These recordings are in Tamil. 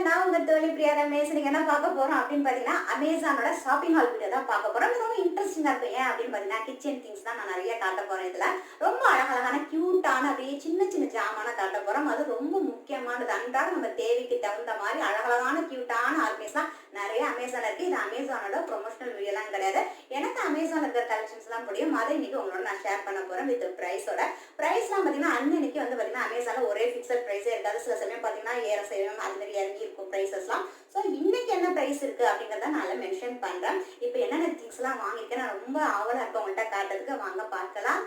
நான் உங்க தோழி பிரியா ரமேஷ். நீங்க என்ன பார்க்க போறோம் அப்படின்னு பாத்தீங்கன்னா, அமேசானோட ஷாப்பிங் ஹால் வீடியோ தான் பார்க்க போறோம். ரொம்ப இன்ட்ரெஸ்டிங்கா இருக்கும். ஏன் அப்படின்னு பாத்தீங்கன்னா, கிச்சன் திங்ஸ் தான் நான் நிறைய காட்ட போறேன். இதுல ரொம்ப அழகழகான கியூட்டான அப்படியே சின்ன சின்ன ஜாமான காட்ட போறோம். அது ரொம்ப முக்கியமானது. அன்றாட நம்ம தேவைக்கு தகுந்த மாதிரி அழகழகான கியூட்டான ஆர்கனைஸ்லாம் நிறைய அமேசான்ல இருக்கு. இது அமேசானோட ப்ரொமோஷனல் வீடியோலாம் கிடையாது. எனக்கு அமேசான்ல இருக்கிற கலெக்ஷன்ஸ் எல்லாம் முடியும். அதை இன்னைக்கு உங்களோட நான் ஷேர் பண்ண போறேன் வித் பிரைஸோட. பிரைஸ்லாம் பாத்தீங்கன்னா அன்னைக்கு வந்து பாத்தீங்கன்னா அமேசான்ல ஒரே பிக்சட் பிரைஸே இருக்காது. சில சமயம் பாத்தீங்கன்னா ஏற செய்யணும், அது மாதிரி இறங்கி இருக்கும் பிரைசஸ்லாம். ஸோ இன்னைக்கு என்ன பிரைஸ் இருக்கு அப்படிங்கிறத நான் மென்ஷன் பண்றேன். இப்போ என்னென்ன திங்ஸ் எல்லாம் வாங்கியிருக்கேன், நான் ரொம்ப ஆவலா இருக்க உங்கள்கிட்ட காட்டுறதுக்கு. வாங்க பார்க்கலாம்.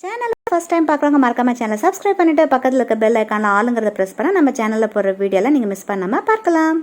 சேனல் ஃபர்ஸ்ட் டைம் பார்க்குறவங்க மறக்காம சேனலை சப்ஸ்கிரைப் பண்ணிட்டு பக்கத்தில் இருக்க பெல் ஐக்கான ஆளுங்கிறத ப்ரெஸ் பண்ணால் நம்ம சேனலில் போடுற வீடியோலாம் நீங்கள் மிஸ் பண்ணாமல் பார்க்கலாம்.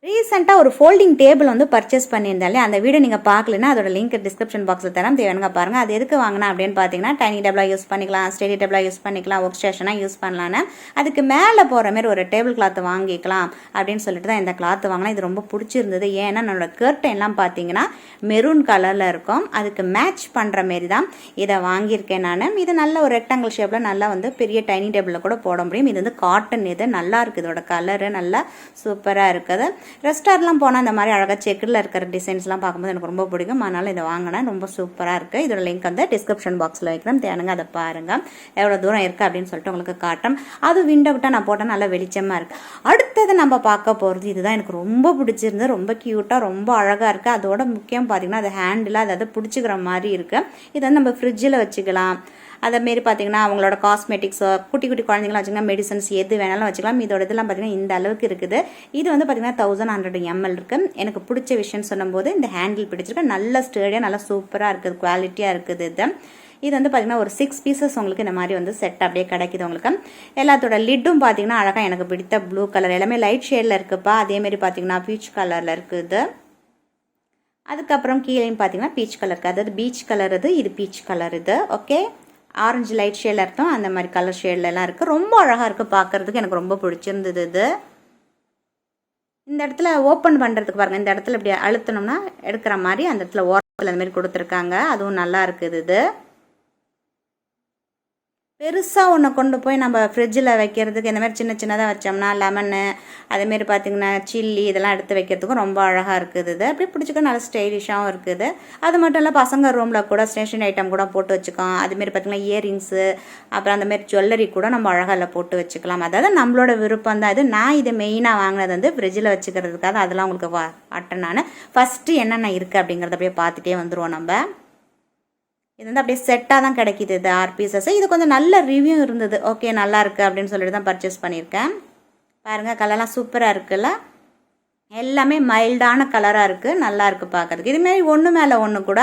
ரீசெண்டாக ஒரு ஃபோல்டிங் டேபிள் வந்து பர்ச்சேஸ் பண்ணியிருந்தாலே அந்த வீடியோ நீங்கள் பார்க்கலன்னா அதோட லிங்க் டிஸ்கிரிப்ஷன் பாக்ஸில் தரேன், தேவையானுங்க பாருங்கள். அது எதுக்கு வாங்கினா அப்படின்னு பார்த்தீங்கன்னா, டைனி டேபிளாக யூஸ் பண்ணிக்கலாம், ஸ்டெடி டேபிளாக யூஸ் பண்ணிக்கலாம், ஒர்க் ஸ்டேஷனாக யூஸ் பண்ணலான்னு. அதுக்கு மேலே போகிற மாதிரி ஒரு டேபிள் கிளாத் வாங்கிக்கலாம் அப்படின்னு சொல்லிட்டு தான் இந்த கிளாத் வாங்கினா. இது ரொம்ப பிடிச்சிருந்தது. ஏன்னா என்னோட கர்டைன்லாம் பார்த்தீங்கன்னா மெரூன் கலரில் இருக்கும். அதுக்கு மேட்ச் பண்ணுற மாரி தான் இதை வாங்கியிருக்கேன் நான். இது நல்ல ஒரு ரெக்டாங்கிள் ஷேப்பில் நல்லா வந்து பெரிய டைனி டேபிளில் கூட போட முடியும். இது வந்து காட்டன், இது நல்லா இருக்குது. இதோட கலரு நல்லா சூப்பராக இருக்குது. ரெஸ்டாரண்ட்லாம் போனால் இந்த மாதிரி அழகாக செக்கில் இருக்கிற டிசைன்ஸ்லாம் பார்க்கும்போது எனக்கு ரொம்ப பிடிக்கும். அதனால் இதை வாங்கினேன். ரொம்ப சூப்பராக இருக்குது. இதோட லிங்க் வந்து டிஸ்கிரிப்ஷன் பாக்ஸில் வைக்கிறேன், தேனுங்க அதை பாருங்கள். எவ்வளோ தூரம் இருக்குது அப்படின்னு சொல்லிட்டு உங்களுக்கு காட்டும். அது விண்டோ விட்டால் நான் போட்டால் நல்லா வெளிச்சமாக இருக்குது. அடுத்தது நம்ம பார்க்க போகிறது இதுதான். எனக்கு ரொம்ப பிடிச்சிருந்தது. ரொம்ப க்யூட்டாக ரொம்ப அழகாக இருக்குது. அதோட முக்கியம் பார்த்திங்கன்னா அது ஹேண்டில் அதாவது பிடிச்சிக்கிற மாதிரி இருக்குது. இதை வந்து நம்ம ஃப்ரிட்ஜில் வச்சுக்கலாம். அதேமாரி பார்த்தீங்கன்னா அவங்களோட காஸ்மெட்டிக்ஸோ குட்டி குட்டி குழந்தைங்களாம் வச்சுக்கலாம், மெடிசன்ஸ் எது வேணாலும் வச்சுக்கலாம். இதோட இதெல்லாம் பார்த்தீங்கன்னா இந்த அளவுக்கு இருக்குது. இது வந்து பார்த்தீங்கன்னா 1100 ml இருக்குது. எனக்கு பிடிச்ச விஷயம்னு சொல்லும்போது இந்த ஹேண்டில் பிடிச்சிருக்கு. நல்ல ஸ்டேடியாக நல்லா சூப்பராக இருக்குது, குவாலிட்டியாக இருக்குது. இது வந்து பார்த்தீங்கன்னா ஒரு 6 பீசஸ் உங்களுக்கு இந்த மாதிரி வந்து செட் அப்படியே கிடைக்குது உங்களுக்கு. எல்லாத்தோட லிட்டும் பார்த்தீங்கன்னா அழகாக எனக்கு பிடித்த ப்ளூ கலர், எல்லாமே லைட் ஷேடில் இருக்குப்பா. அதேமாரி பார்த்தீங்கன்னா பீச் கலரில் இருக்குது. அதுக்கப்புறம் கீழேயும் பார்த்தீங்கன்னா பீச் கலர் இருக்குது. அதாவது பீச் கலர் இது பீச் கலர் இது. ஓகே, ஆரஞ்சு லைட் ஷேடில் இருக்கும், அந்த மாதிரி கலர் ஷேட்லலாம் இருக்குது. ரொம்ப அழகாக இருக்குது பார்க்குறதுக்கு. எனக்கு ரொம்ப பிடிச்சிருந்தது இது. இந்த இடத்துல ஓப்பன் பண்ணுறதுக்கு பாருங்கள், இந்த இடத்துல இப்படி அழுத்தணும்னா எடுக்கிற மாதிரி அந்த இடத்துல ஓரத்தில் அந்த மாதிரி கொடுத்துருக்காங்க. அதுவும் நல்லா இருக்குது. இது பெருசாக ஒன்று கொண்டு போய் நம்ம ஃப்ரிட்ஜில் வைக்கிறதுக்கு இந்த மாதிரி சின்ன சின்னதாக வச்சோம்னா லெமனு அதேமாரி பார்த்திங்கன்னா சில்லி இதெல்லாம் எடுத்து வைக்கிறதுக்கும் ரொம்ப அழகாக இருக்குது. இது அப்படி பிடிச்சிக்க நல்லா ஸ்டைலிஷாகவும் இருக்குது. அது மட்டும் இல்லை பசங்க ரூமில் கூட ஸ்டேஷனரி ஐட்டம் கூட போட்டு வச்சுக்கலாம். அதுமாரி பார்த்திங்கன்னா இயரிங்ஸு அப்புறம் அந்தமாரி ஜுவல்லரி கூட நம்ம அழகாக போட்டு வச்சுக்கலாம். அதாவது நம்மளோட விருப்பம் தான் இது. நான் இதை மெயினாக வாங்கினது வந்து ஃப்ரிட்ஜில் வச்சுக்கிறதுக்காக. அதெல்லாம் உங்களுக்கு அட்டை நான் ஃபஸ்ட்டு என்னென்ன இருக்குது அப்படிங்கிறத அப்படியே பார்த்துட்டே வந்துடுவோம் நம்ம. இது வந்து அப்படியே செட்டாக தான் கிடைக்கிது. இது 6 பீசஸ். இது கொஞ்சம் நல்ல ரிவ்யூ இருந்தது. ஓகே நல்லா இருக்குது அப்படின்னு சொல்லிட்டு தான் பர்ச்சேஸ் பண்ணியிருக்கேன். பாருங்கள் கலர்லாம் சூப்பராக இருக்குல்ல, எல்லாமே மைல்டான கலராக இருக்குது, நல்லா இருக்குது பார்க்குறதுக்கு. இதுமாரி ஒன்று மேலே ஒன்று கூட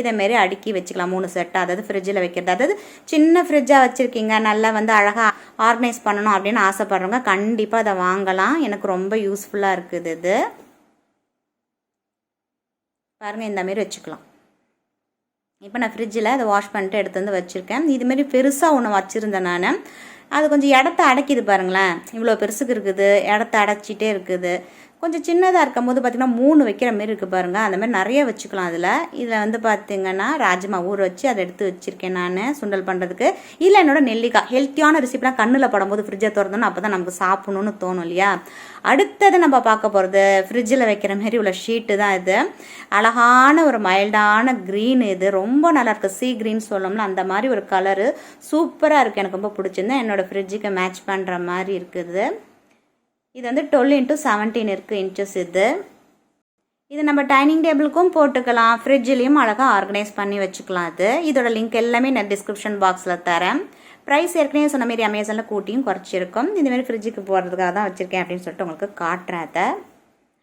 இதேமாரி அடுக்கி வச்சுக்கலாம் 3 செட்டாக. அதாவது ஃப்ரிட்ஜில் வைக்கிறது. அதாவது சின்ன ஃப்ரிட்ஜாக வச்சுருக்கீங்க, நல்லா வந்து அழகாக ஆர்கனைஸ் பண்ணணும் அப்படின்னு ஆசைப்படுறவங்க கண்டிப்பாக அதை வாங்கலாம். எனக்கு ரொம்ப யூஸ்ஃபுல்லாக இருக்குது. இது பாருங்கள் இந்தமாரி வச்சுக்கலாம். இப்போ நான் ஃப்ரிட்ஜில் அதை வாஷ் பண்ணிட்டு எடுத்து வந்து வச்சுருக்கேன். இதுமாரி பெருசாக ஒன்று வச்சுருந்தேன் நான். அது கொஞ்சம் இடத்த அடைக்கிது பாருங்களேன். இவ்வளோ பெருசுக்கு இருக்குது, இடத்த அடைச்சிட்டே இருக்குது. கொஞ்சம் சின்னதாக இருக்கும் போது பார்த்திங்கன்னா 3 வைக்கிற மாரி இருக்குது பாருங்கள். அந்த மாதிரி நிறைய வச்சுக்கலாம் அதில். இதில் வந்து பார்த்திங்கன்னா ராஜ்மா ஊற வச்சு அதை எடுத்து வச்சுருக்கேன் நான் சுண்டல் பண்ணுறதுக்கு. இல்லை என்னோட நெல்லிக்காய் ஹெல்த்தியான ரெசிபிலாம் கண்ணில் படும்போது ஃப்ரிட்ஜை திறந்தோன்னு அப்போ தான் நமக்கு சாப்பிடணுன்னு தோணும் இல்லையா. அடுத்தது நம்ம பார்க்க போகிறது ஃப்ரிட்ஜில் வைக்கிற மாரி உள்ள ஷீட்டு தான் இது. அழகான ஒரு மைல்டான க்ரீன், இது ரொம்ப நல்லாயிருக்கு. சீ க்ரீன் சொல்லணும்ல அந்த மாதிரி ஒரு கலரு சூப்பராக இருக்குது. எனக்கு ரொம்ப பிடிச்சிருந்தேன். என்னோடய ஃப்ரிட்ஜுக்கு மேட்ச் பண்ணுற மாதிரி இருக்குது. இது வந்து 12x17 இருக்குது இன்ச்சஸ். இது நம்ம டைனிங் டேபிளுக்கும் போட்டுக்கலாம், ஃப்ரிட்ஜ்லேயும் அழகாக ஆர்கனைஸ் பண்ணி வச்சுக்கலாம். இதோட லிங்க் எல்லாமே நான் டிஸ்கிரிப்ஷன் பாக்ஸில் தரேன். ப்ரைஸ் ஏற்கனவே சொன்ன மாரி அமேசானில் கூட்டியும் குறைச்சிருக்கும். இந்தமாரி ஃப்ரிட்ஜுக்கு போகிறதுக்காக தான் வச்சுருக்கேன் அப்படின்னு சொல்லிட்டு உங்களுக்கு காட்டுறேன்.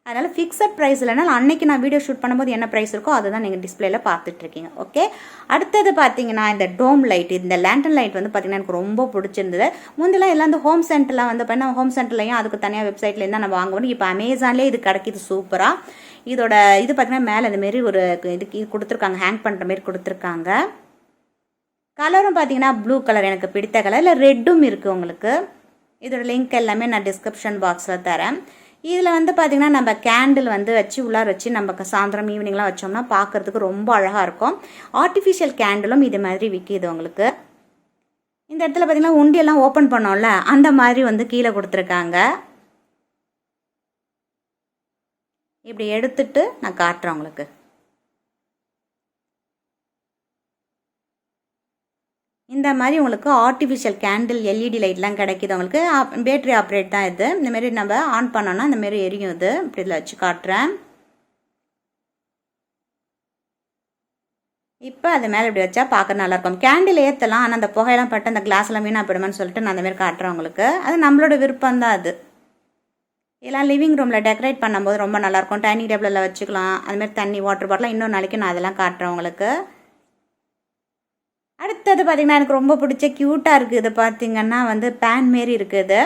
அதனால் ஃபிக்ஸட் ப்ரைஸ் இல்லைனா அன்றைக்கி நான் வீடியோ ஷூட் பண்ணும்போது என்ன ப்ரைஸ் இருக்கோ அதை தான் நீங்கள் டிஸ்பிளேயில் பார்த்துட்ருக்கீங்க. ஓகே, அடுத்தது பார்த்தீங்கன்னா இந்த டோம் லைட், இந்த லேண்டன் லைட் வந்து பார்த்திங்கன்னா எனக்கு ரொம்ப பிடிச்சிருந்தது. முந்தெல்லாம் எல்லாம் இந்த ஹோம் சென்டர்லாம் வந்து பார்த்தீங்கன்னா ஹோம் சென்டர்லையும் அதுக்கு தனியாக வெப்சைட்லேருந்து தான் நம்ம வாங்குவோம். இப்போ அமேசான்லேயே இது கிடைக்கிது சூப்பராக. இதோட இது பார்த்திங்கன்னா மேலே இந்தமாரி ஒரு இதுக்கு கொடுத்துருக்காங்க, ஹேங் பண்ணுற மாரி கொடுத்துருக்காங்க. கலரும் பார்த்தீங்கன்னா ப்ளூ கலர் எனக்கு பிடித்த கலர், இல்லை ரெட்டும் இருக்குது உங்களுக்கு. இதோட லிங்க் எல்லாமே நான் டிஸ்கிரிப்ஷன் பாக்ஸில் தரேன். இதில் வந்து பார்த்திங்கன்னா நம்ம கேண்டில் வந்து வச்சு உள்ளார வச்சு நம்ம சாயந்தரம் ஈவினிங்லாம் வச்சோம்னா பார்க்குறதுக்கு ரொம்ப அழகாக இருக்கும். ஆர்டிஃபிஷியல் கேண்டிலும் இது மாதிரி விற்கிது உங்களுக்கு. இந்த இடத்துல பார்த்திங்கன்னா உண்டியெல்லாம் ஓப்பன் பண்ணோம்ல அந்த மாதிரி வந்து கீழே கொடுத்துருக்காங்க. இப்படி எடுத்துட்டு நான் காட்டுறேன் உங்களுக்கு. இந்த மாதிரி உங்களுக்கு ஆர்டிஃபிஷியல் கேண்டில் எல்இடி லைட்லாம் கிடைக்கிது உங்களுக்கு. பேட்டரி ஆப்ரேட் தான் இது. இந்தமாரி நம்ம ஆன் பண்ணோன்னா இந்தமாரி எரியும். இது இப்படி இதில் வச்சு காட்டுறேன். இப்போ அது மேலே இப்படி வச்சா பார்க்க நல்லாயிருக்கும். கேண்டில் ஏற்றலாம், ஆனால் அந்த புகையெல்லாம் பட்டு அந்த கிளாஸ்லாம் வீணாக போயிடுமான்னு சொல்லிட்டு நான் அந்தமாரி காட்டுறேன் உங்களுக்கு. அது நம்மளோட விருப்பம் தான். இதெல்லாம் லிவிங் ரூமில் டெக்கரேட் பண்ணும்போது ரொம்ப நல்லாயிருக்கும். டைனிங் டேபிளில் வச்சுக்கலாம். அதுமாதிரி தண்ணி வாட்டர் பாட்டிலாம் இன்னொரு நாளைக்கு நான் அதெல்லாம் காட்டுறேன் உங்களுக்கு. அடுத்தது பார்த்திங்கன்னா எனக்கு ரொம்ப பிடிச்ச க்யூட்டாக இருக்குது. இது பார்த்திங்கன்னா வந்து பேன் மாரி இருக்குது.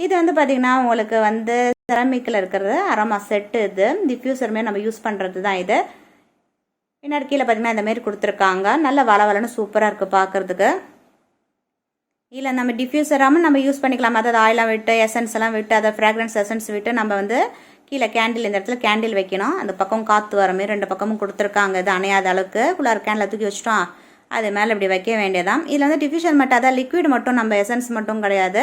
இது வந்து பார்த்திங்கன்னா உங்களுக்கு வந்து செராமிக்கில் இருக்கிறது அரோமா செட்டு. இது டிஃப்யூசர் மாரி நம்ம யூஸ் பண்ணுறது தான். இது பின்னாடி கீழே பார்த்திங்கன்னா இந்தமாரி கொடுத்துருக்காங்க. நல்ல வளவலன்னு சூப்பராக இருக்குது பார்க்குறதுக்கு. இல்லை நம்ம டிஃப்யூசராகவும் நம்ம யூஸ் பண்ணிக்கலாம். அதாவது ஆயிலாம் விட்டு எசன்ஸ் எல்லாம் விட்டு அதை ஃப்ராக்ரன்ஸ் எசன்ஸ் விட்டு நம்ம வந்து கீழே கேண்டில், இந்த இடத்துல கேண்டில் வைக்கணும். அந்த பக்கம் காற்று வர மாரி 2 பக்கமும் கொடுத்துருக்காங்க. இது அணையாத அளவுக்கு உள்ளார கேண்டில் தூக்கி வச்சிட்டோம், அது மேலே இப்படி வைக்க வேண்டியதான். இதில் வந்து டிஃப்யூஷன் மட்டும், அதான் லிக்விட் மட்டும், நம்ம எசன்ஸ் மட்டும் கிடையாது.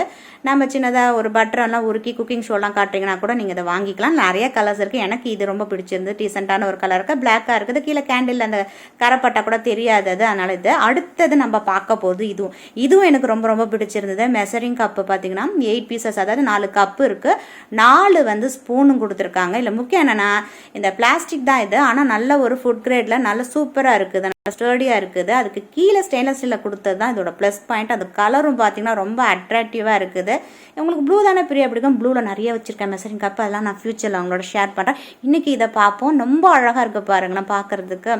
நம்ம சின்னதாக ஒரு பட்டரெல்லாம் உருக்கி குக்கிங் ஷோலாம் காட்டுறீங்கன்னா கூட நீங்கள் இதை வாங்கிக்கலாம். நிறைய கலர்ஸ் இருக்குது. எனக்கு இது ரொம்ப பிடிச்சிருந்து. டீசெண்டான ஒரு கலர் இருக்குது, பிளாக்காக இருக்குது. கீழே கேண்டில் அந்த கரைப்பட்டா கூட தெரியாது அது, அதனால் இது. அடுத்தது நம்ம பார்க்க போகுது இதுவும் எனக்கு ரொம்ப ரொம்ப பிடிச்சிருந்தது. மெஷரிங் கப்பு பார்த்தீங்கன்னா 8 பீசஸ், அதாவது 4 கப்பு இருக்குது. 4 வந்து ஸ்பூனும் கொடுத்துருக்காங்க. இல்லை முக்கியம் என்னென்னா இந்த பிளாஸ்டிக் தான் இது, ஆனால் நல்ல ஒரு ஃபுட் கிரேடில் நல்ல சூப்பராக இருக்குது, ஸ்டர்டியாக இருக்குது. அதுக்கு கீழே ஸ்டெயின்லெஸ் ஸ்டீலில் கொடுத்தது தான் இதோட ப்ளஸ் பாயிண்ட். அது கலரும் பார்த்தீங்கன்னா ரொம்ப அட்ராக்டிவாக இருக்குது. உங்களுக்கு ப்ளூ தானே பிரியா பிடிக்கும். ப்ளூவில் நிறைய வச்சுருக்கேன் மெஷரிங் கப், அதெல்லாம் நான் ஃப்யூச்சரில் அவங்களோட ஷேர் பண்ணுறேன். இன்றைக்கி இதை பார்ப்போம். ரொம்ப அழகாக இருக்குது பாருங்களேன் பார்க்குறதுக்கு.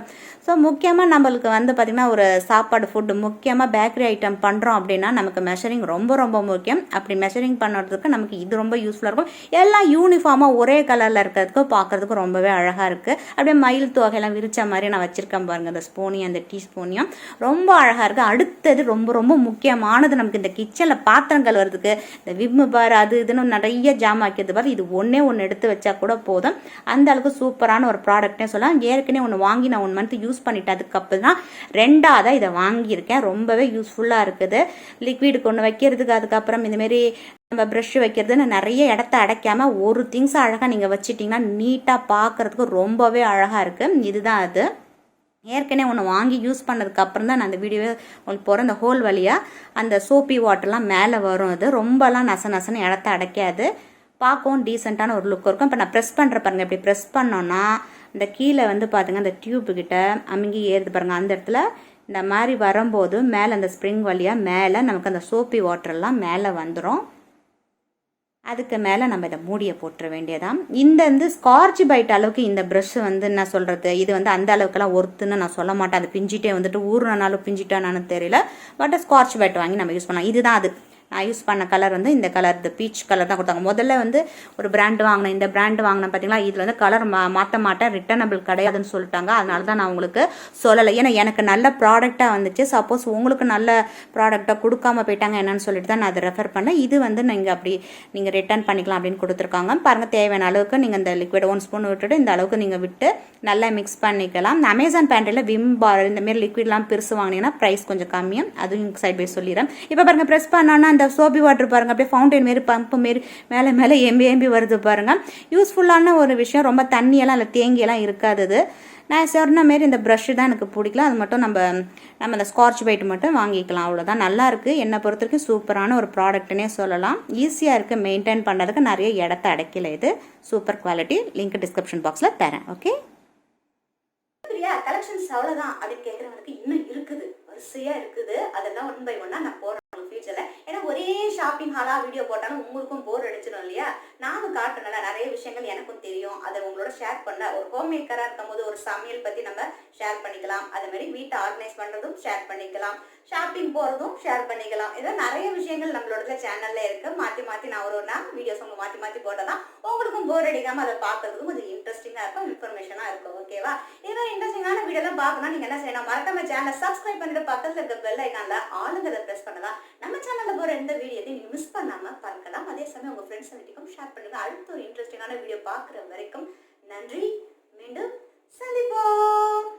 ஸோ முக்கியமாக நம்மளுக்கு வந்து பார்த்திங்கன்னா ஒரு சாப்பாடு ஃபுட்டு, முக்கியமாக பேக்கரி ஐட்டம் பண்ணுறோம் அப்படின்னா நமக்கு மெஷரிங் ரொம்ப ரொம்ப முக்கியம். அப்படி மெஷரிங் பண்ணுறதுக்கு நமக்கு இது ரொம்ப யூஸ்ஃபுல்லாக இருக்கும். எல்லாம் யூனிஃபார்மாக ஒரே கலரில் இருக்கிறதுக்கு பார்க்குறதுக்கு ரொம்பவே அழகாக இருக்குது. அப்படியே மயில் தொகையெல்லாம் விரிச்ச மாதிரி நான் வச்சுருக்கேன் பாருங்கள். அந்த ஸ்பூன், அந்த டீ ஸ்பூனையும் ரொம்ப அழகாக இருக்குது. அடுத்தது ரொம்ப ரொம்ப முக்கியமானது, நமக்கு இந்த கிச்சனில் பாத்திரம் கழுவுறதுக்கு இந்த விம்மு பார் அது இதுன்னு நிறைய ஜாம் ஆக்கியது பார். இது ஒன்று எடுத்து வச்சா கூட போதும். அந்த அளவுக்கு சூப்பரான ஒரு ப்ராடக்ட்னே சொல்லலாம். ஏற்கனவே ஒன்று வாங்கி நான் 1 மந்த் யூஸ் பண்ணிட்டேன். அதுக்கப்புறம் தான் 2ஆவதாக இதை வாங்கியிருக்கேன். ரொம்பவே யூஸ்ஃபுல்லாக இருக்குது. லிக்விடுக்கு ஒன்று வைக்கிறதுக்கு, அதுக்கப்புறம் இந்தமாரி நம்ம ப்ரஷ் வைக்கிறதுன்னு நிறைய இடத்த அடைக்காமல் ஒரு திங்ஸ் அழகாக நீங்கள் வச்சுட்டிங்கன்னா நீட்டாக பார்க்குறதுக்கு ரொம்பவே அழகாக இருக்குது. இதுதான் அது. ஏற்கனவே ஒன்று வாங்கி யூஸ் பண்ணதுக்கப்புறம் தான் நான் அந்த வீடியோவே உங்களுக்கு போகிறேன். அந்த ஹோல் வழியாக அந்த சோப்பி வாட்டர்லாம் மேலே வரும். அது ரொம்பலாம் நசன்னு இடத்த அடைக்காது, பார்க்கவும் டீசெண்டான ஒரு லுக் இருக்கும். இப்போ நான் ப்ரெஸ் பண்ணுற பாருங்கள். இப்படி ப்ரெஸ் பண்ணோன்னா இந்த கீழே வந்து பாருங்க அந்த டியூப்புக்கிட்ட அமுங்கி ஏறுது பாருங்கள். அந்த இடத்துல இந்த மாதிரி வரும்போது மேலே அந்த ஸ்ப்ரிங் வழியாக மேலே நமக்கு அந்த சோப்பி வாட்டர்லாம் மேலே வந்துடும். அதுக்கு மேலே நம்ம இதை மூடியை போட்டுற வேண்டியதான். இந்த ஸ்கார்ச் பைட் அளவுக்கு இந்த ப்ரஷ் வந்து என்ன சொல்கிறது, இது வந்து அந்த அளவுக்குலாம் ஒர்த்துன்னு நான் சொல்ல மாட்டேன். அது பிஞ்சிட்டே வந்துட்டு ஊறுனாலும் பிஞ்சிட்டானான்னு தெரியல. பட் ஸ்கார்ச் பைட் வாங்கி நம்ம யூஸ் பண்ணலாம். இதுதான் அது நான் யூஸ் பண்ண கலர் வந்து இந்த கலர், இந்த பீச் கலர் தான் கொடுத்தாங்க. முதல்ல வந்து ஒரு பிராண்டு வாங்கினேன், இந்த பிராண்டு வாங்கினேன் பார்த்தீங்களா, இதில் வந்து கலர் மாற்ற மாட்டேன், ரிட்டர்னபிள் கிடையாதுன்னு சொல்லிட்டாங்க. அதனால தான் நான் உங்களுக்கு சொல்லலை. ஏன்னா எனக்கு நல்ல ப்ராடக்டாக வந்துச்சு. சப்போஸ் உங்களுக்கு நல்ல ப்ராடக்டாக கொடுக்காம போயிட்டாங்க என்னன்னு சொல்லிட்டு தான் நான் அதை ரெஃபர் பண்ணேன். இது வந்து நீங்கள் ரிட்டர்ன் பண்ணிக்கலாம் அப்படின்னு கொடுத்துருக்காங்க. பாருங்கள், தேவையான அளவுக்கு நீங்கள் இந்த லிக்விட் 1 ஸ்பூன் விட்டுட்டு இந்த அளவுக்கு நீங்கள் விட்டு நல்லா மிக்ஸ் பண்ணிக்கலாம். அமேசான் பேண்ட்ரியில் விம் பார் இந்தமாரி லிக்விட்லாம் பெருசு வாங்கினீங்கன்னா ப்ரைஸ் கொஞ்சம் கம்மியாக, அதுவும் சைட் பை சொல்லிடுறேன். இப்போ பாருங்கள், ப்ரெஸ் பண்ணோன்னா அந்த சோபி வாட்டர் பாருங்கள் அப்படியே ஃபவுண்டைன் மாரி பம்பு மாரி மேலே எம்பி வருது பாருங்கள். யூஸ்ஃபுல்லான ஒரு விஷயம். ரொம்ப தண்ணியெல்லாம் இல்லை, தேங்கியெல்லாம் இருக்காது. நான் சொன்ன மாரி இந்த ப்ரஷ்ஷு தான் எனக்கு பிடிக்கல. அது மட்டும் நம்ம அந்த ஸ்காட்ச் பைட் மட்டும் வாங்கிக்கலாம், அவ்வளோதான். நல்லாயிருக்கு. என்னை பொறுத்த வரைக்கும் சூப்பரான ஒரு ப்ராடக்ட்னே சொல்லலாம். ஈஸியாக இருக்குது மெயின்டைன் பண்ணுறதுக்கு, நிறைய இடத்த அடைக்கல. இது சூப்பர் குவாலிட்டி. லிங்க் டிஸ்கிரிப்ஷன் பாக்ஸில் தரேன். ஓகே, கலெக்ஷன்ஸ் அவ்வளோதான் அப்படின்னு கேட்குறவங்களுக்கு இன்னும் இருக்குது, வரிசையாக இருக்குது. அதெல்லாம் 1 by 1 நான் போடுறேன் ஃபியூச்சரில். ஏன்னா ஒரே ஷாப்பிங் ஹாலாக வீடியோ போட்டாலும் உங்களுக்கும் போர் அடிச்சிடும் இல்லையா? நானும் காட்டுறேன்ல, நிறைய விஷயங்கள் எனக்கும் தெரியும், அதை உங்களோட ஷேர் பண்ண. ஒரு ஹோம் மேக்கராக இருக்கும் போது ஒரு சமையல் பற்றி நம்ம ஷேர் பண்ணிக்கலாம். அதே மாதிரி வீட்டை ஆர்கனைஸ் பண்ணுறதும் ஷேர் பண்ணிக்கலாம், ஷாப்பிங் போகிறதும் ஷேர் பண்ணிக்கலாம். இதான் நிறைய விஷயங்கள் நம்மளோட சேனலில் இருக்குது. மாற்றி நான் ஒரு வீடியோஸ் உங்களுக்கு மாற்றி போட்டதான் உங்களுக்கும் போர் அடிக்காமல் அதை பார்க்கறதுக்கும் கொஞ்சம் இன்ட்ரெஸ்டிங்காக இருக்கும், இன்ஃபர்மேஷனாக இருக்கும். ஓகேவா? இதெல்லாம் இன்ட்ரெஸ்டிங்கான வீடியோலாம் பார்க்கணும் நீங்கள் என்ன செய்யணும், மறக்காம சேனலை சப்ஸ்கிரைப் பண்ணிட்டு பக்கத்தில் இருக்க பெல் ஐக்கானில் ஆளுங்கிறத ப்ரெஸ் பண்ணலாம். நம்ம சேனலில் போகிற எந்த வீடியோத்தையும் நீங்கள் மிஸ் பண்ணாமல் பார்க்கலாம். அதே சமயம் உங்கள் ஃப்ரெண்ட்ஸ் வீட்டுக்கும் ஷேர் பண்ணுங்கள். அடுத்த ஒரு இன்ட்ரெஸ்டிங்கான வீடியோ பார்க்குற வரைக்கும் நன்றி. மீண்டும் சந்திப்போம்.